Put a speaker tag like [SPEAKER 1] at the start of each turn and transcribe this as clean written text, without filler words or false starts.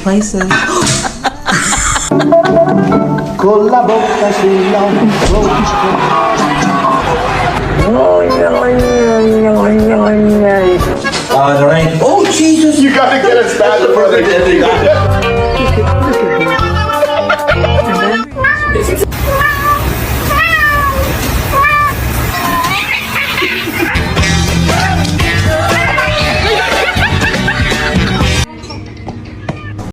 [SPEAKER 1] places.
[SPEAKER 2] Con la bocca sulla
[SPEAKER 1] Oh, Jesus!
[SPEAKER 2] You gotta get us back for the ending.